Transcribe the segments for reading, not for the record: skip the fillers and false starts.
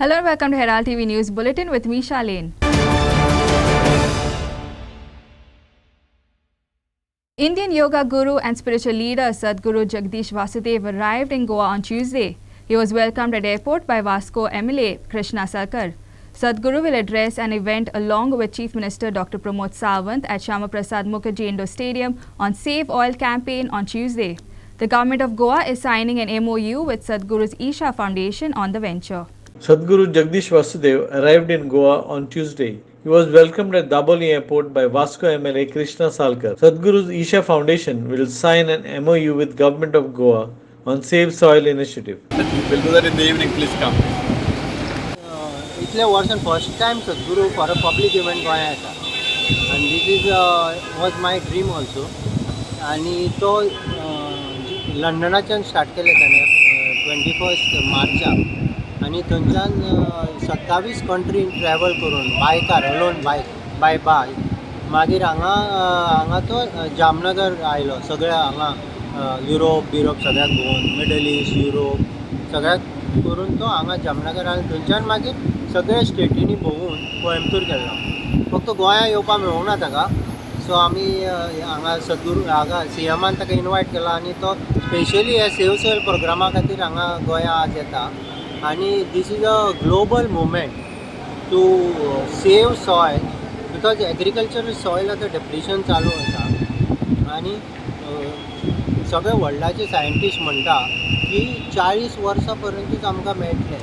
Hello and welcome to Herald TV News Bulletin with me, Shalene. Indian yoga guru and spiritual leader Sadhguru Jagdish Vasudev arrived in Goa on Tuesday. He was welcomed at airport by Vasco MLA Krishna Sarkar. Sadhguru will address an event along with Chief Minister Dr. Pramod Sawant at Shyama Prasad Mukherjee Indoor Stadium on Save Oil campaign on Tuesday. The government of Goa is signing an MOU with Sadhguru's Isha Foundation on the venture. Sadhguru Jagdish Vasudev arrived in Goa on Tuesday. He was welcomed at Daboli Airport by Vasco MLA Krishna Salkar. Sadhguru's Isha Foundation will sign an MOU with Government of Goa on Save Soil initiative. We'll do that in the evening, please come. इतले वर्सान first time Sadhguru for a public event गोंया येता आनी this is was my dream also आनी तो लंडनाच्यान start केले ताणें 21 मार्चाक आनी थंयच्यान 27 कंट्रीन ट्रॅवल करून बायकार अलोन बाय मागीर हांगा तो जामनगर आयलो सगळ्या हांगा युरोप सगळ्याक भोंवन मिडल इस्ट युरोप सगळ्याक करून तो हांगा जामनगर आनी थंयच्यान मागीर सगळ्या स्टेटींनी भोंवून कोयंबतूर गेलो फक्त गोंया येवपाक मेळूंक ना ताका सो आमी हांगा सद्गुरू हांगा सीएमान ताका इनवायट केला आनी तो स्पेशली हे सेव सॉयल प्रोग्रामा खातीर हांगा गोंया आज येता आनी this is a global movement to save soil because agricultural soil आतां डेप्लिशन चालू आसा आनी सगळे वर्ल्डाचे सायंटिस्ट म्हणटा की 40 वर्सां पर्यंतूच आमकां मेळटले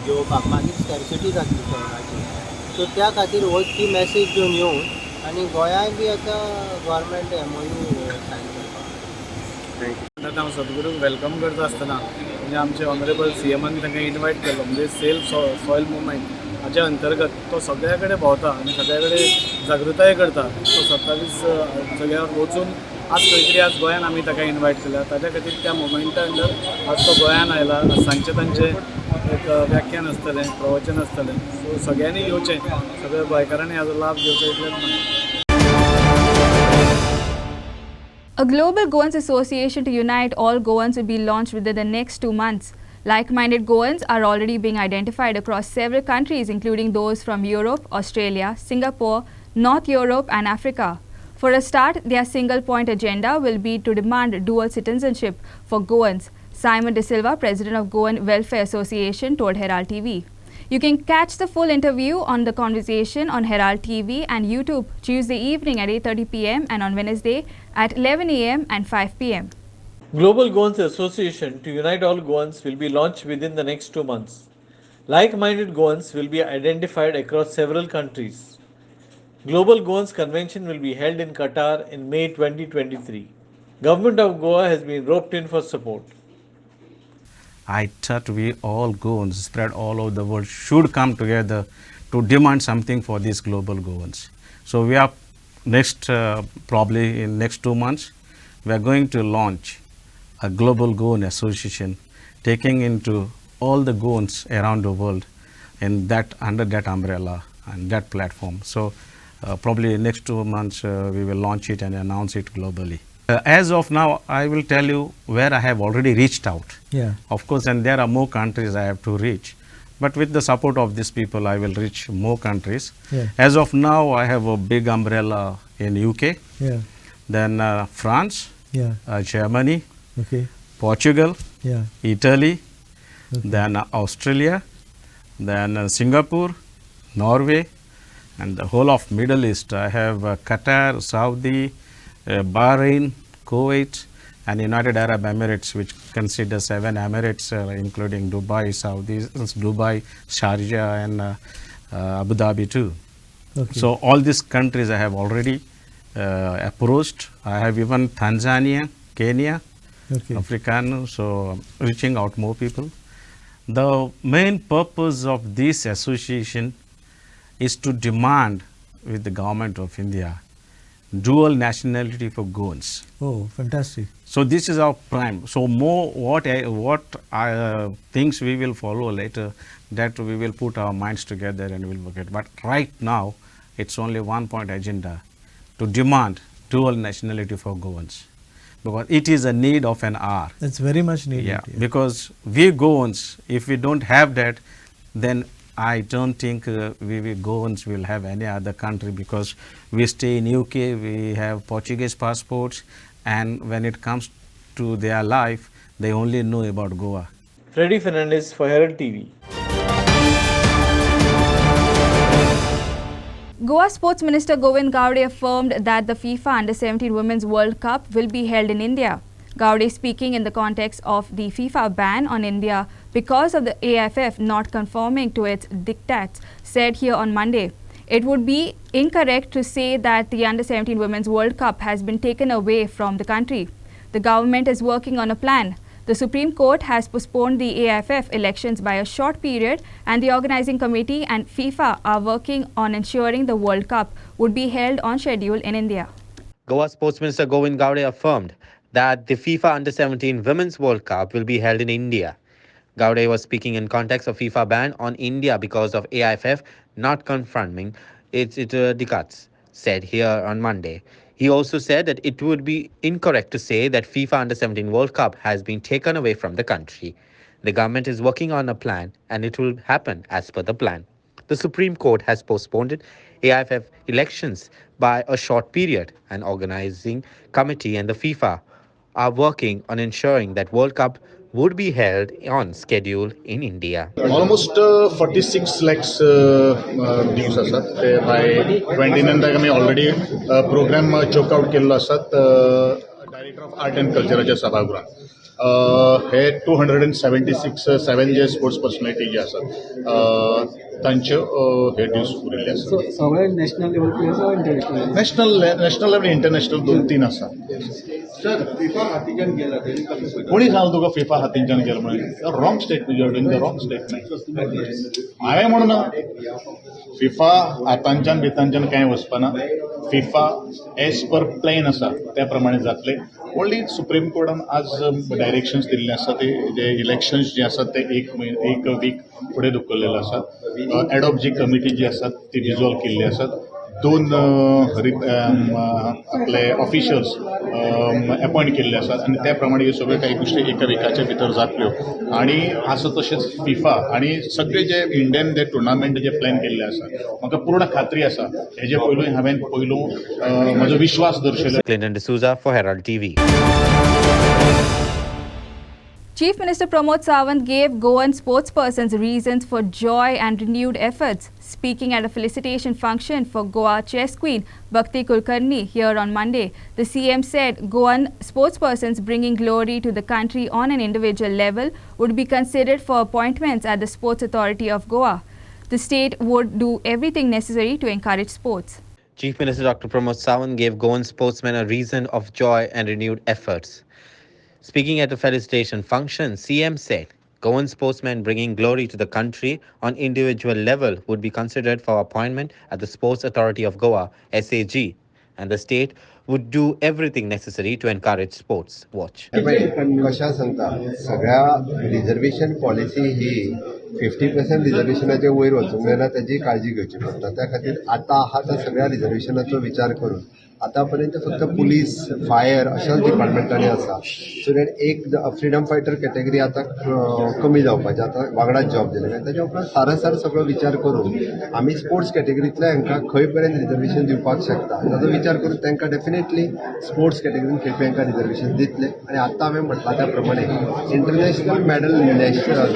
घेवपाक मागीर स्कॅर्सिटी जातली सॉयलाची सो त्या खातीर हो ती मॅसेज घेवन येवन आनी गोंयांत बी आतां गव्हर्मेंट MOU सायन करपाक हांव सद्गुरूक वेलकम करता आसतना म्हणजे आमचे ऑनरेबल सीएमान तांकां इनवायट केलो म्हणजे सेल्फ सॉयल मुवमेंट हाच्या अंतर्गत तो सगळ्या कडेन भोंवता आनी सगळ्या कडेन जागृताय करता तो 27 जाग्यावर वचून आज खंय तरी आज गोंयान आमी ताका इनवायट केल्या ताच्या खातीर त्या मुवमेंटा अंडर आज तो गोंयान आयला सांजचें तांचें एक व्याख्यान आसतलें प्रवचन आसतलें सो सगळ्यांनी येवचें सगळ्या गोंयकारांनी हाजो लाभ घेवचो इतलेंच म्हणटा. A global Goans association to unite all Goans will be launched within the next 2 months. Like-minded Goans are already being identified across several countries, including those from Europe, Australia, Singapore, North Europe and Africa. For a start, their single-point agenda will be to demand dual citizenship for Goans. Simon De Silva, president of Goan Welfare Association, told Herald TV. You can catch the full interview on the conversation on Herald TV and YouTube Tuesday evening at 8:30 p.m. and on Wednesday at 11 a.m. and 5 p.m. Global Goans Association to unite all Goans will be launched within the next 2 months. Like-minded Goans will be identified across several countries. Global Goans Convention will be held in Qatar in May 2023. Government of Goa has been roped in for support. I thought we all Goans spread all over the world should come together to demand something for these global Goans. So we are next, probably in next 2 months, we are going to launch a global Goan association taking into all the Goans around the world and that under that umbrella and that platform. So probably next 2 months we will launch it and announce it globally. As of now, I will tell you where I have already reached out. Yeah. Of course, and there are more countries I have to reach. But with the support of these people, I will reach more countries. Yeah. As of now, I have a big umbrella in UK, Yeah. then France, Yeah. Germany, Okay. Portugal, Yeah. Italy, Okay. then Australia, then Singapore, Norway, and the whole of Middle East. I have Qatar, Saudi, Bahrain, Kuwait, and United Arab Emirates, which consider 7 Emirates, including Dubai, Dubai, Sharjah, and Abu Dhabi too. Okay. So all these countries I have already approached. I have even Tanzania, Kenya, Okay. African, so reaching out more people. The main purpose of this association is to demand with the government of India dual nationality for Goans. Oh, fantastic. So this is our prime. So more what things we will follow later, that we will put our minds together and we'll work it. But right now, it's only 1 point agenda to demand dual nationality for Goans, because it is a need of an hour. That's very much needed. Yeah, because we Goans, if we don't have that, then I don't think we Goans will have any other country, because we stay in UK, we have Portuguese passports, and when it comes to their life, they only know about Goa. Freddy Fernandez for Herald TV. Goa Sports Minister Govind Gowde affirmed that the FIFA Under-17 Women's World Cup will be held in India. Gowde, speaking in the context of the FIFA ban on India because of the AFF not conforming to its diktats, said here on Monday, it would be incorrect to say that the Under-17 Women's World Cup has been taken away from the country. The government is working on a plan. The Supreme Court has postponed the AFF elections by a short period, and the organizing committee and FIFA are working on ensuring the World Cup would be held on schedule in India. Goa Sports Minister Govind Gowde affirmed that the FIFA Under-17 Women's World Cup will be held in India. Gowde was speaking in context of FIFA ban on India because of AIFF not confirming its diktats, said here on Monday. He also said that it would be incorrect to say that FIFA Under-17 World Cup has been taken away from the country. The government is working on a plan, and it will happen as per the plan. The Supreme Court has postponed AIFF elections by a short period. An organizing committee and the FIFA are working on ensuring that World Cup would be held on schedule in India. Almost 46 lakhs views asat. By 29 तारखेक आमी already program choke out केल्लो आसात Director of Art and Culture सभागृहान. हे 276 7 जे sports personality जे आसात तांचे हे ड्यूज उरिल्ले आसात. सगळे national level players national level international 2-3 आसात. सर फिफा हातीच्यान गेला तेणी कोणी सांगलो तुका फिफा हातींच्यान गेलो म्हणून? Wrong statement, you are doing the wrong statement. हांवें म्हणून फिफा हातांच्यान भितांच्यान कांय वचपाना. फिफा एज पर प्लॅन आसा त्या प्रमाणे जातले. ओन्ली सुप्रीम कोर्टान आज डायरेक्शन्स दिल्ले आसा ते जे इलेक्शन्स जे आसात ते एक वीक फुडें धुकल्लेले आसात. एडॉप जी कमिटी जी आसात ती डिजॉल्व केल्ली आसात. 2 आपले ऑफिशल्स अपॉइंट केल्ले आसात आनी त्या प्रमाणे ह्यो सगळ्यो काही गोष्टी एका विकाच्या भितर जातल्यो. आनी आसा तशेंच फिफा आनी सगळे जे इंडियन जे टुर्नामेंट जे प्लॅन केल्ले आसा म्हाका पूर्ण खात्री आसा हेजे पयलूय हांवें म्हजो विश्वास दर्शयलो. Clinton D'Souza for Herald TV. Chief Minister Pramod Sawant gave Goan sportspersons reasons for joy and renewed efforts. Speaking at a felicitation function for Goa chess queen Bhakti Kulkarni here on Monday, the CM said Goan sportspersons bringing glory to the country on an individual level would be considered for appointments at the Sports Authority of Goa. The state would do everything necessary to encourage sports. Chief Minister Dr. Pramod Sawant gave Goan sportsmen a reason of joy and renewed efforts. Speaking at a felicitation function, CM said Goan sportsmen bringing glory to the country on individual level would be considered for appointment at the Sports Authority of Goa, SAG, and the state would do everything necessary to encourage sports. Watch. कशा सांगता सगळ्या reservation policy ही 50% रिजर्वेशनाच्या वयर वचूंक जायना त्याची काळजी घेवची पडटा. त्या खातीर आतां आहा त्या सगळ्या रिजर्वेशनाचो विचार करून आतापर्यंत फक्त पुलीस फायर अशाच डिपार्टमेंटांनी आसा. सो दॅट एक फ्रिडम फायटर कॅटेगरी आतां कमी जावपाचें आतां वांगडाच जॉब दिले. ताच्या उपरांत सारासार सगळो विचार करून आमी स्पोर्ट्स कॅटेगरींतल्या हांकां खंय पर्यंत रिजर्वेशन दिवपाक शकता ताचो विचार करून तांकां डेफिनेटली स्पोर्ट्स कॅटेगरीन खेळपी हांकां रिजर्वेशन दितले. आनी आतां हांवें म्हटलां त्या प्रमाणे इंटरनॅशनल मॅडल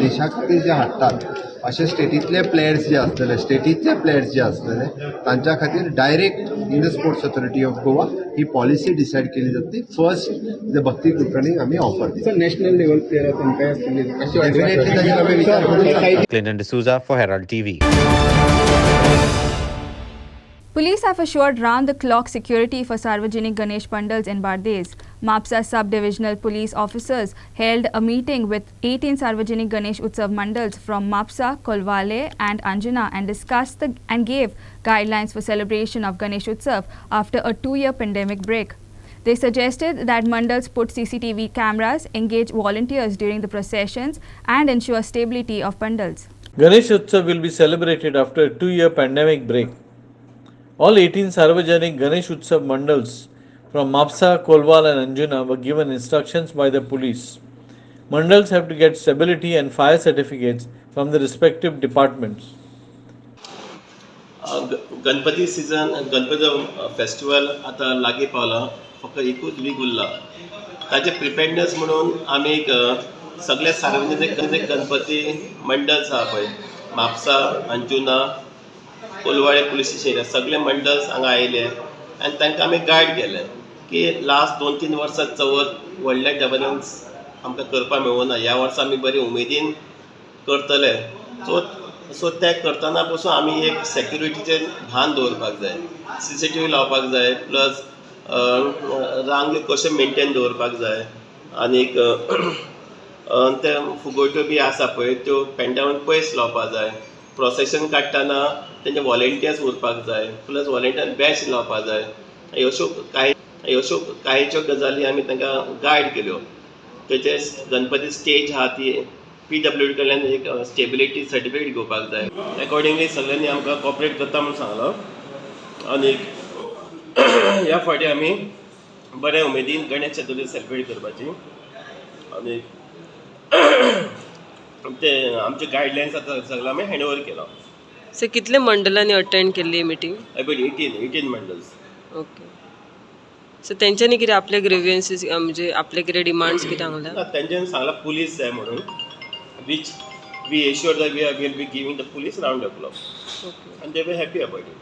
देशा खातीर जे हाडटात अशे स्टेटींतले प्लेयर्स जे आसतले तांच्या खातीर direct in the sports authority of Goa ही पॉलिसी डिसायड केली जातली. फर्स्ट द भक्ती कुलकर्णी आम्ही ऑफर दिली. नॅशनल लेवल प्लेयर डेफिनेटली ताचेर आमी विचार करून. Clinton D'Souza for Herald TV. Police have assured round-the-clock security for Sarvajanik Ganesh Pandals in Bardez. Mapsa sub-divisional police officers held a meeting with 18 Sarvajanik Ganesh Utsav Mandals from Mapsa, Kolwale and Anjana and discussed and gave guidelines for celebration of Ganesh Utsav after a 2-year pandemic break. They suggested that Mandals put CCTV cameras, engage volunteers during the processions and ensure stability of Pandals. Ganesh Utsav will be celebrated after a 2-year pandemic break. All 18 Sarvajanik Ganesh Utsav Mandals from Mapsa, Kolwal and Anjuna were given instructions by the police. Mandals have to get stability and fire certificates from the respective departments. Ganpati season Ganpati festival आता लागीं पावला फक्त एकूच week Urla ताचे preparedness म्हणून आमी एक सगळे सार्वजनिक गणपती मंडळ्स आहा पळय म्हापसा अंजुना कोलवाडे पुलीस स्टेशन सगळे मंडळ्स हांगा आयले आनी तांकां आमी गायड केलें की लास्ट 2-3 वर्सां चवथ व्हडले डेव्हलपमेंट्स आमकां करपाक मेळूना ह्या वर्सा आमी बरे उमेदीन करतले सो ते करतना पासून आमी एक सेक्युरिटीचें भान दवरपाक जाय CCTV लावपाक जाय प्लस रांग कशें मेंटेन दवरपाक जाय आनीक ते फुगोट्यो बी आसा पळय त्यो पेंटावन पयस लावपाक जाय प्रोसेशन काडटना तेंचे वॉलंटियर्स उरपाक जाय प्लस वॉलंटियर बॅच लावपाक जाय ह्यो कांयच्यो गजाली आमी तांकां गायड केल्यो तेचे गणपती स्टेज आहा ती PWD कडल्यान एक स्टेबिलिटी सर्टिफिकेट घेवपाक जाय अकॉर्डिंगली सगळ्यांनी आमकां कॉपरेट करता म्हणून सांगलो आनीक ह्या फावटी आमी बऱ्या उमेदीन गणेश चतुर्थी सेलिब्रेट करपाची आनीक ते आमचे गायडलायन्स आसा सगळो आमी हँड ओवर केलो. सो कितले मंडळांनी अटेंड केल्ली meeting? About 18 mandals. Okay so तेंच्यांनी कितें आपले ग्रेवियन्सीस म्हणजे आपले कितें डिमांड्स कितें सांगला? तेंच्यांनी सांगला पुलीस जाय म्हणून which we assured that we will be giving the police round the clock. Okay. And they were happy about it.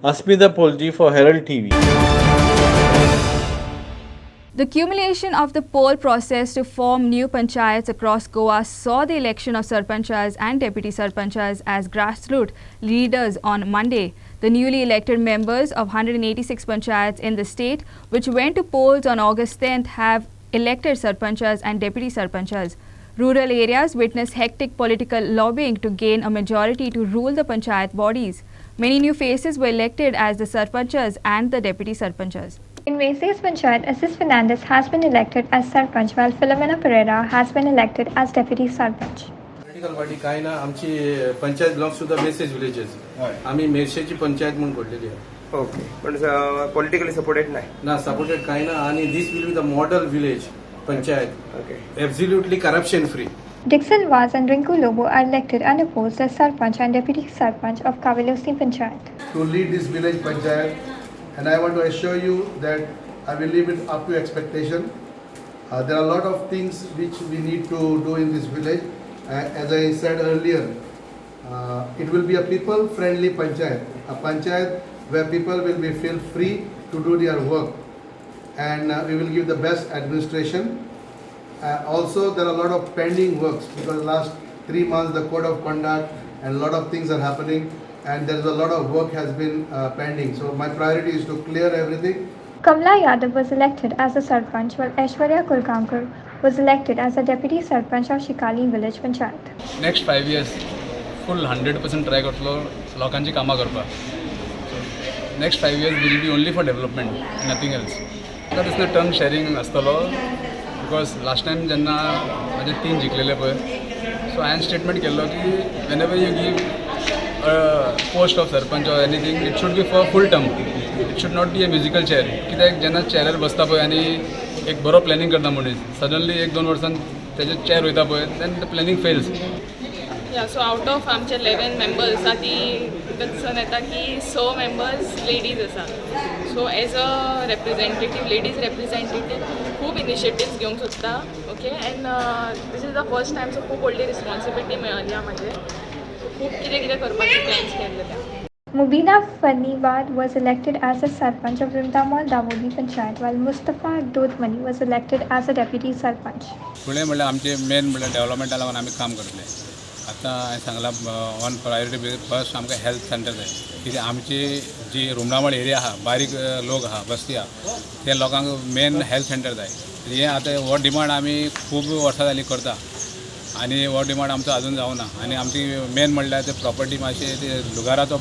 Asmita Polji for Herald TV. The culmination of the poll process to form new panchayats across Goa saw the election of sarpanchas and deputy sarpanchas as grassroots leaders on Monday. The newly elected members of 186 panchayats in the state, which went to polls on August 10th, have elected sarpanchas and deputy sarpanchas. Rural areas witnessed hectic political lobbying to gain a majority to rule the panchayat bodies. Many new faces were elected as the sarpanchas and the deputy sarpanchas. In Vese's Panchayat, Assis Fernandez has been elected as Sarpanch, while Philomena Pereira has been elected as Deputy Sarpanch. Political party काय ना आमची panchayat belongs to the message villages आम्ही मेसेजची पंचायत म्हणून घडलेली आहे. Okay पण politically supported नाही ना सपोर्टेड काय ना आणि this will be the model village panchayat. Okay absolutely corruption free. Dixon Vaz and Rinku Lobo are elected unopposed as Sarpanch and Deputy Sarpanch of Kavilosi Panchayat. To lead this village Panchayat, and I want to assure you that I will leave it up to expectation. There are a lot of things which we need to do in this village. As I said earlier, it will be a people-friendly Panchayat, a Panchayat where people will be feel free to do their work, and we will give the best administration. Also, there are a lot of pending works because last 3 months the code of conduct and a lot of things are happening, and there is a lot of work has been pending. So my priority is to clear everything. Kamla Yadav was elected as a Sarpanch, while Aishwarya Kulgankar was elected as a Deputy Sarpanch of Shikali Village Panchayat. Next 5 years full 100% try करतलो लोकांची कामां करपाक. Next 5 years will be only for development, nothing else. That is the term sharing आसतलो because last time जेन्ना माझे 3 जिंकलेले पळय so I statement केल्लो की whenever you give a post of sarpanch or anything it should be for full term. It should not be a musical chair. कित्याक जेन्ना चेअरार बसता पळय आनी एक बरो प्लॅनिंग करता मनीस सडनली 1-2 वर्सान तेजे चेअर वयता पळय then the planning fails. So out of आमचे 11 मेंबर्स आसा ती दिसून येता की 6 मेंबर्स लेडीज आसा. सो एज अ रेप्रेजेंटेटीव लेडीज रेप्रेजेंटेटीव खूब इनिशिएटिव्स घेवंक सोदता. Okay and this is the first time so खूब व्हडली रिस्पॉन्सिबिलिटी मेळ्ळी म्हाजे. सो खूब कितें करपाचे प्लॅन्स केल्ले. Mubina Fanniwad was elected as a Sarpanch of Rimdamal Davodi Panchayat, while Mustafa Dodmani was elected as a Deputy Sarpanch. फुडें म्हणल्यार आमचे मेन म्हणल्यार डेव्हलपमेंटा लागून आमी काम करतले. आतां हांवें सांगलां ऑन प्रायोरिटी बेसीस फर्स्ट आमकां हेल्थ सेंटर जाय कित्याक आमची जी रुमडामळ एरिया आहा बारीक लोक आहा वस्ती आहा त्या लोकांक मेन हेल्थ सेंटर जाय. हें आतां हो डिमांड आमी खूब वर्सां जालीं करता आनी हो डिमांड आमचो अजून जावना. आनी आमची मेन म्हणल्यार ते प्रॉपर्टी मातशी ते लुगाराचो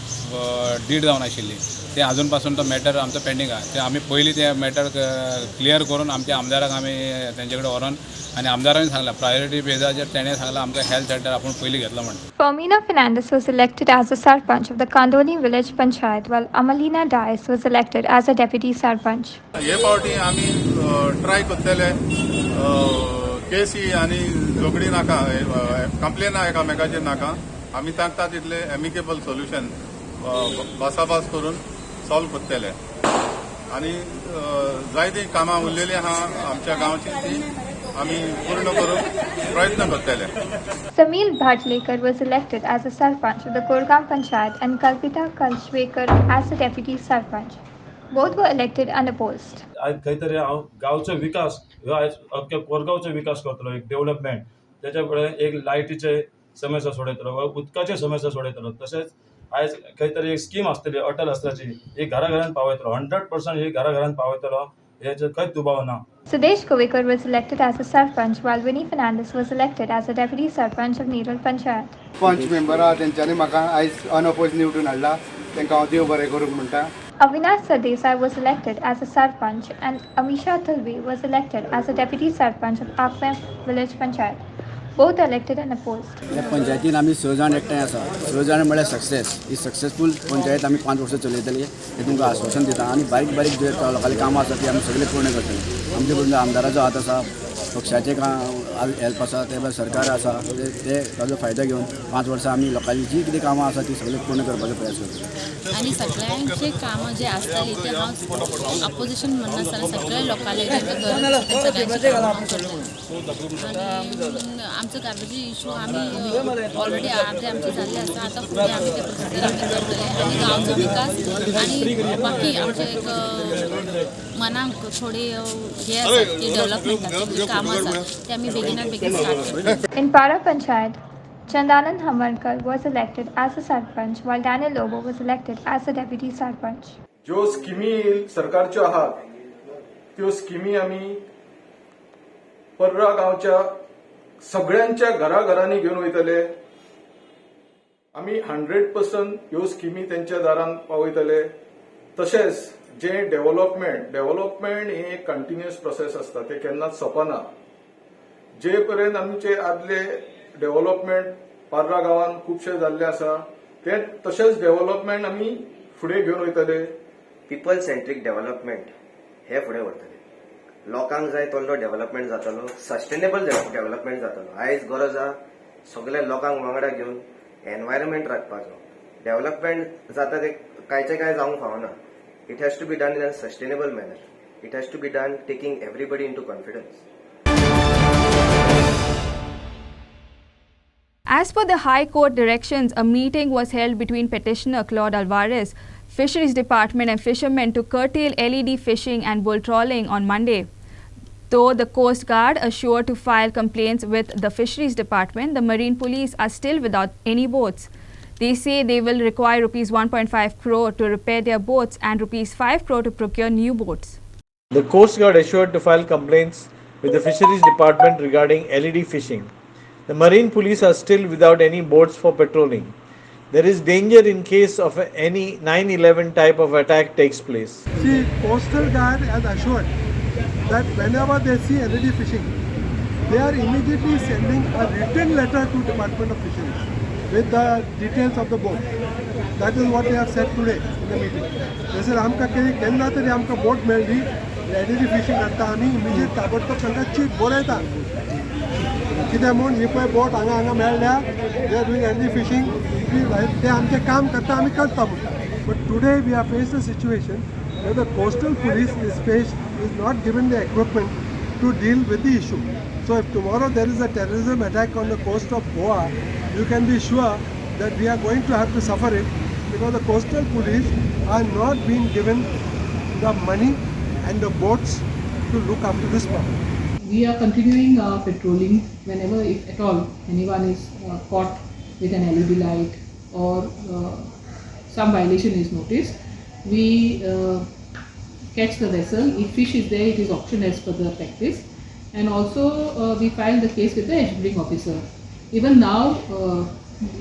डीड जावन आशिल्ली ते अजून पासून तो मॅटर आमचो पेंडींग आहा. ते आमी पयलीं ते मॅटर क्लियर करून आमच्या आमदाराक आमी तेंचे कडेन व्हरोन आनी आमदारांनी सांगलां प्रायोरिटी बेजाचेर तेणें सांगलां आमकां हेल्थ सेंटर आपूण पयलीं घेतलो म्हणून. Fermina Fernandez was elected as a Sarpanch of the Kandoli Village Panchayat, while Amalina Dias was elected as a Deputy Sarpanch. हे फावटी आमी ट्राय करतले केसी आनी झगडी नाका कंप्लेन एकामेकाचेर नाका आमी तांकां तितले एमिकेबल सोल्युशन भासाभास करून सॉल्व करतले आनी जायतीं कामां उरलेलीं आहा आमच्या गांवची ती आमी पूर्ण करूंक प्रयत्न करतले. Samil Bhajlekar was elected as a Sarpanch of the Korgam Panchayat and Kalpita Kalshwekar as the Deputy Sarpanch. Both were elected unopposed. आज खंय तरी हांव गांवचो विकास ह्यो आयज अख्ख्या कोरगांवचो विकास करतलो एक डेव्हलपमेंट त्याच्या फुडें एक लायटीचे समस्या सोडयतलो वा उदकाचे समस्या सोडयतलो तशेंच आयज खंय तरी एक स्कीम आसतली अटल आसताची ही घराघरांत पावयतलो 100% ही घराघरांत पावयतलो हेचो खंयच दुबाव ना. Sudesh Kovekar was elected as a Sarpanch while Winnie Fernandez was elected as a Deputy Sarpanch of Neral Panchayat. Panch member आहा तेंच्यांनी म्हाका आयज अनअपोज निवडून हाडला तांकां हांव देव बरें करूंक म्हणटा. Avinash Sardesai was elected as a Sarpanch and Amisha Tulve was elected as a Deputy Sarpanch of Akmem Village Panchayat. Both elected unopposed. ह्या पंचायतीन आमी 6 जाण एकठांय आसा 6 जाण म्हळ्यार सक्सेस ही सक्सेसफूल पंचायत आमी 5 वर्सां चलयतली हे तुमकां आश्वासन दिता आनी बारीक बारीक जे लोकांली कामां आसा ती आमी सगळे पूर्ण करतली. आमचे कडेन आमदाराचो हात आसा पक्षाचे हेल्प आसा ते भायर सरकार आसा ते ताजो फायदो घेवन 5 वर्सां आमी लोकांची जी कितें कामां आसा ती सगळे पूर्ण करपाचो प्रयत्न करतले. आणि सगळ्यांचे कामं जे असताली ते हांव अपोजिशन म्हणनासतना सगळ्या लोकांले आमचो गार्बेजी इशू आमी ऑलरेडी अर्धे आमचे जाल्ले आसा आतां फुडें आमी ते प्रोसिजर आमी करतले आनी गांवचो विकास आनी बाकी आमचे एक मनाक थोडी हे आसा की डेव्हलपमेंटाची कामां आसा ते आमी बेगिनात बेगीन स्टार्ट करतले. In Para Panchayat, Chandanand Hamarkar was elected as a Sarpanch while Daniel Lobo was elected as a Deputy Sarpanch. ज्यो स्किमी सरकारच्यो आहात त्यो स्किमी आमी पर्रा गांवच्या सगळ्यांच्या घराघरांनी घेवन वयतले. आमी 100% ह्यो स्किमी तेंच्या दारांत पावयतले. तशेंच जे डेव्हलपमेंट ही एक कंटिन्युअस प्रोसेस आसता ते केन्नाच सोंपना. जे पर्यंत आमचे आदले डेव्हलपमेंट पार्रा गांवांत खुबशे जाल्ले आसा ते तशेंच डेव्हलपमेंट आमी फुडें घेवन वयतले. पीपल सेंट्रीक डेव्हलपमेंट हे फुडें व्हरतले. लोकांक जाय तसलो डेव्हलपमेंट जातलो सस्टेनेबल डेव्हलपमेंट जातलो. आयज गरज आहा सगळ्या लोकांक वांगडा घेवन एनवायरमेंट राखपाचो. डेव्हलपमेंट जाता ते काय जावंक फावना. It has to be done in a sustainable manner. It has to be done taking everybody into confidence. As per the High Court directions, a meeting was held between petitioner Claude Alvarez, Fisheries Department and fishermen to curtail LED fishing and bull trawling on Monday. Though the Coast Guard assured to file complaints with the Fisheries Department, the Marine Police are still without any boats. They say they will require rupees 1.5 crore to repair their boats and rupees 5 crore to procure new boats. The Coast Guard assured to file complaints with the Fisheries Department regarding LED fishing. The Marine Police are still without any boats for patrolling. There is danger in case of any 9/11 type of attack takes place. See, Coastal Guard has assured that whenever they see LED fishing, they are immediately sending a written letter to Department of Fisheries with the details of the boat. That is what they have said today in the meeting. They said आमकां केन्ना तरी आमकां boat मेळ्ळी LED fishing करता आमी immediate ताबडतोब तांकां cheat बरयता. कित्याक म्हूण ही पळय बोट हांगा मेळ्ळ्या they are doing any fishing ते आमचें काम करता आमी करता म्हणटा. But today we are face the situation where the coastal police is not given the equipment to deal with the issue. So if tomorrow there is a terrorism attack on the coast of Goa, you can be sure that we are going to have to suffer it because the coastal police are not being given the money and the boats to look after this problem. We are continuing patrolling whenever, if at all, anyone is caught with an LED light or some violation is noticed. We catch the vessel. If fish is there, it is auctioned as per the practice. And also we file the case with the executing officer. Even now,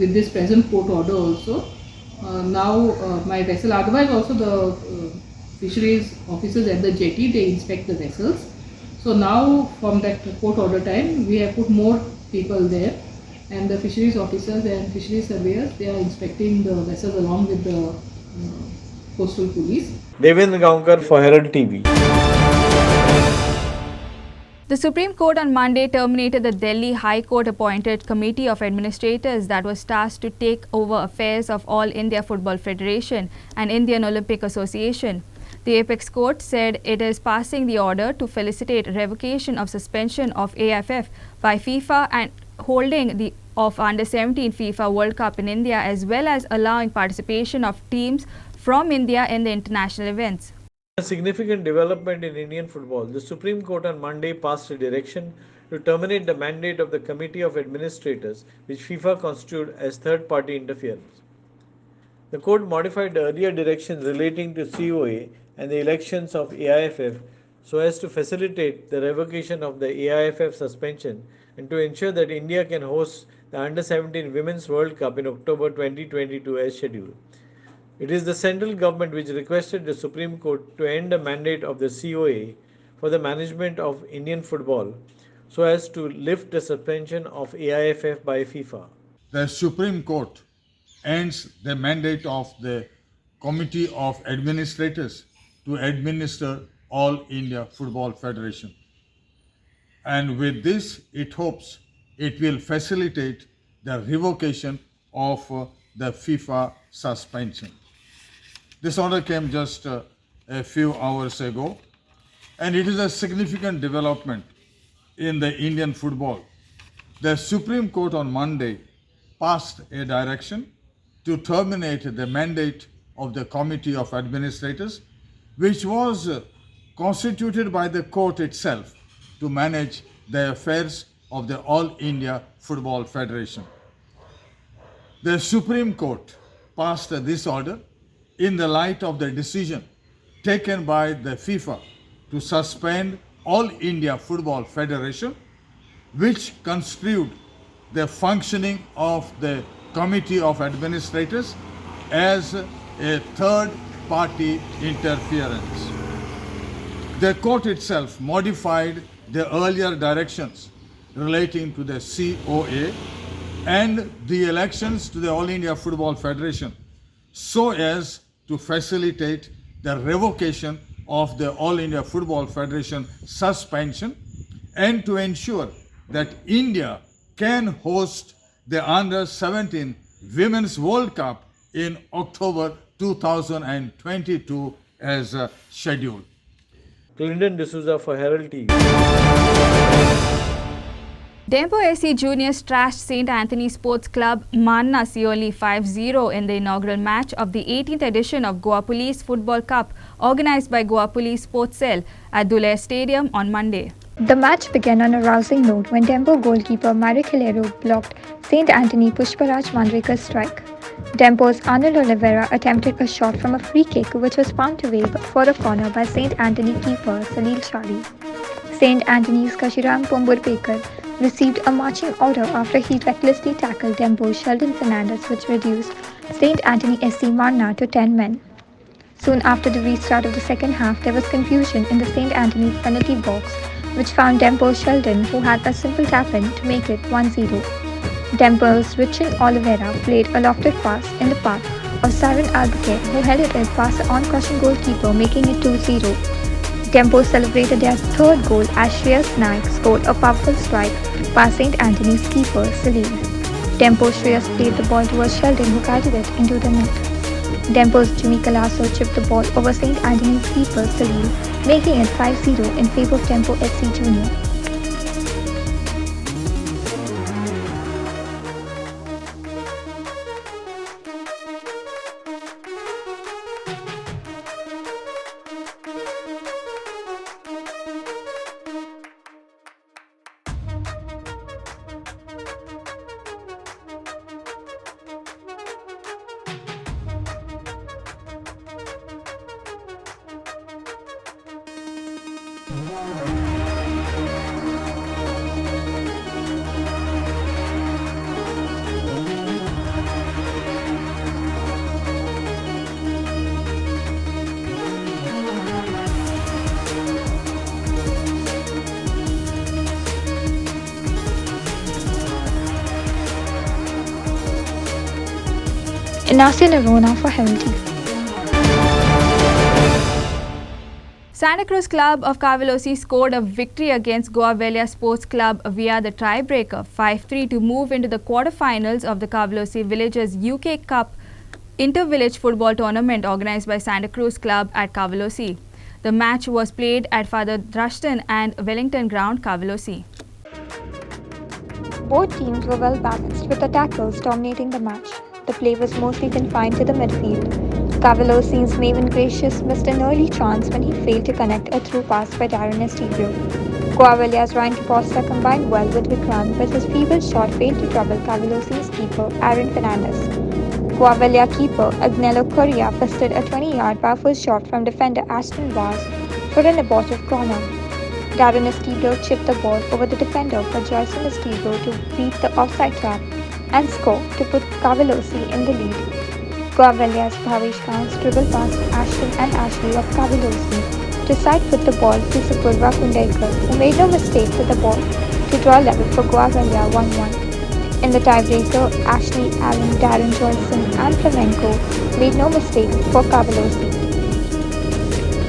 with this present court order also, now my vessel, otherwise also the fisheries officers at the jetty, they inspect the vessels. So now from that court order time, we have put more people there, and the fisheries officers and fisheries surveyors, they are inspecting the vessels along with the coastal police. Devendra Gaonkar for Herald TV. The Supreme Court on Monday terminated the Delhi High Court appointed committee of administrators that was tasked to take over affairs of All India Football Federation and Indian Olympic Association. The apex court said it is passing the order to felicitate revocation of suspension of AIFF by FIFA and holding the of Under-17 FIFA World Cup in India, as well as allowing participation of teams from India in the international events. A significant development in Indian football. The Supreme Court on Monday passed a direction to terminate the mandate of the Committee of Administrators, which FIFA constituted as third-party interference. The court modified the earlier directions relating to COA and the elections of AIFF so as to facilitate the revocation of the AIFF suspension and to ensure that India can host the Under-17 Women's World Cup in October 2022 as scheduled. It is the central government which requested the Supreme Court to end the mandate of the COA for the management of Indian football so as to lift the suspension of AIFF by FIFA. The Supreme Court ends the mandate of the Committee of Administrators to administer All India Football Federation. And with this, it hopes it will facilitate the revocation of the FIFA suspension. This order came just a few hours ago, and it is a significant development in the Indian football. The Supreme Court on Monday passed a direction to terminate the mandate of the Committee of Administrators, which was constituted by the court itself to manage the affairs of the All India Football Federation. The Supreme Court passed this order in the light of the decision taken by the FIFA to suspend All India Football Federation, which construed the functioning of the Committee of Administrators as a third-party interference. The court itself modified the earlier directions relating to the COA and the elections to the All India Football Federation so as to facilitate the revocation of the All India Football Federation suspension and to ensure that India can host the Under-17 Women's World Cup in October 2022 as scheduled. Clinton D'Souza for Herald TV. Dempo SC Juniors trashed St. Anthony Sports Club Manna Sioli 5-0 in the inaugural match of the 18th edition of Goa Police Football Cup organized by Goa Police Sports Cell at Dulair Stadium on Monday. The match began on a rousing note when Dempo goalkeeper Marek Hilero blocked St. Anthony Pushparaj Mandrekar's strike. Dempo's Arnold Oliveira attempted a shot from a free kick which was pumped away for the corner by St. Anthony keeper Salil Shari. St. Anthony's Kashiram Pomburpekar received a marching order after he recklessly tackled Dempo's Sheldon Fernandez, which reduced St. Anthony SC Marna to 10 men. Soon after the restart of the second half, there was confusion in the St. Anthony penalty box, which found Dempo's Sheldon, who had a simple tap-in to make it 1-0. Dempo's Richard Oliveira played a lofted pass in the path of Saran Albuquerque, who headed it past the on-caution goalkeeper, making it 2-0. Dempo celebrated their third goal as Shreyas Naik scored a powerful strike past St. Anthony's keeper Salil. Dempo's Shreyas played the ball towards Sheldon, who guided it into the net. Dempo's Jimmy Calasso chipped the ball over St. Anthony's keeper Salil, making it 5-0 in favour of Dempo SC Junior. Inasia Narona for Herald TV. Santa Cruz Club of Cavalosi scored a victory against Goavelia Sports Club via the tiebreaker 5-3 to move into the quarterfinals of the Cavalosi Villagers UK Cup inter-village football tournament organized by Santa Cruz Club at Cavalosi. The match was played at Father Drushton and Wellington Ground, Cavalosi. Both teams were well balanced, with attackers dominating the match. The play was mostly confined to the midfield. Cavalosi's Maven Gracious missed an early chance when he failed to connect a through pass by Darren Estevio. Coavelia's Ryan Costa combined well with Vikrant, but his feeble shot failed to trouble Cavalosi's keeper Aaron Fernandez. Coavelia keeper Agnello Correa fisted a 20-yard powerful shot from defender Aston Vaz for an abortive corner. Darren Estevio chipped the ball over the defender for Jason Estevio to beat the offside trap and score to put Cavalosi in the lead. Coavelia's Bhavesh Kans dribbled past Ashton and Ashley of Cavalosi to side-foot the ball to Sapurva Kundekar, who made no mistake with the ball to draw level for Coavelia 1-1. In the tiebreaker, Ashley, Allen, Darren Johnson and Flamenco made no mistake for Cavalosi.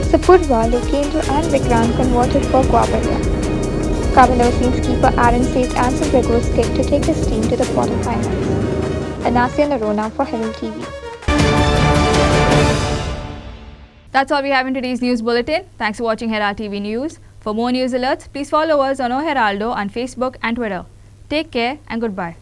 Sapurva, Lokendra and Vikrant converted for Coavelia. Cavalosi's keeper Aaron saved Anson Grego's kick to take his team to the quarterfinals. Anasia Narona for Herald TV. That's all we have in today's news bulletin. Thanks for watching Herald TV News. For more news alerts, please follow us on O Heraldo on Facebook and Twitter. Take care and goodbye.